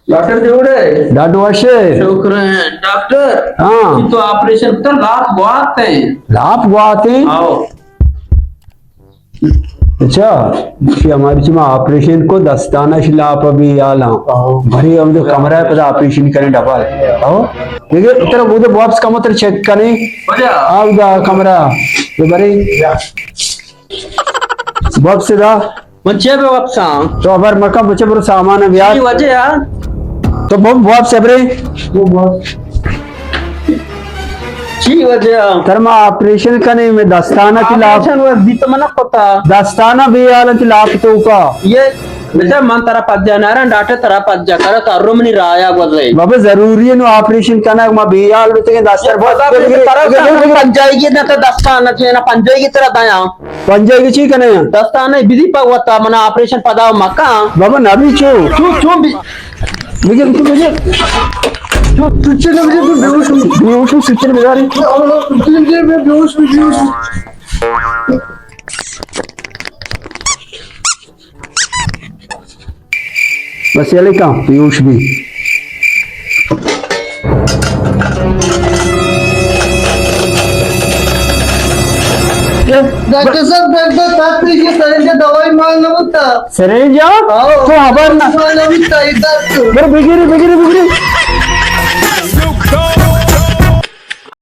Doctor Devade दादू वाशे शुक्र है doctor. हाँ तो ऑपरेशन तो लाभ बहुत है। लाभ गुआते आओ अच्छा कि हमारी चीमा ऑपरेशन को दस्ताना लाभ अभी आला भरी हम जो कमरा है पता ऑपरेशन करें डबल आओ ठीक है इतना वो बॉक्स का मतलब चेक करें बढ़िया। आओ दा कमरा तो भरी बॉक्स दा बच्चे पे वापसा तो अबर मक्का बच्चे पर सामान है ब्याह वजह यार तो बॉब सेबरे की वजह धर्मा ऑपरेशन करने में दस्ताना की लाभ ऑपरेशन वो बीत मना पता दस्ताना भी आला की लाभ तो का ये बेटा मन तरह पद जाना रहा डॉक्टर तरह पद जा कर तारो मनी राया बदले बाबा जरूरी है नो ऑपरेशन करना मा भी आल बेटे दस्तर पद जाएगी ना तो दस्ताना ना पंजाई की तरह दाया पंजे की ची कने दस्ताना विधि पगवता मना ऑपरेशन पदा मक्का बाबा नबी चो चू चू मुझे मुझे जो तुझे ना मुझे बेहोश सिचन में जा रही तुझे मैं बेहोश बस ये लेका बेहोश भी डॉक्टर साहब डॉक्टर साहब की तरह दवाई मांगना होता सरेंज तो खबर ना मांगना होता इधर बरं बिगिरी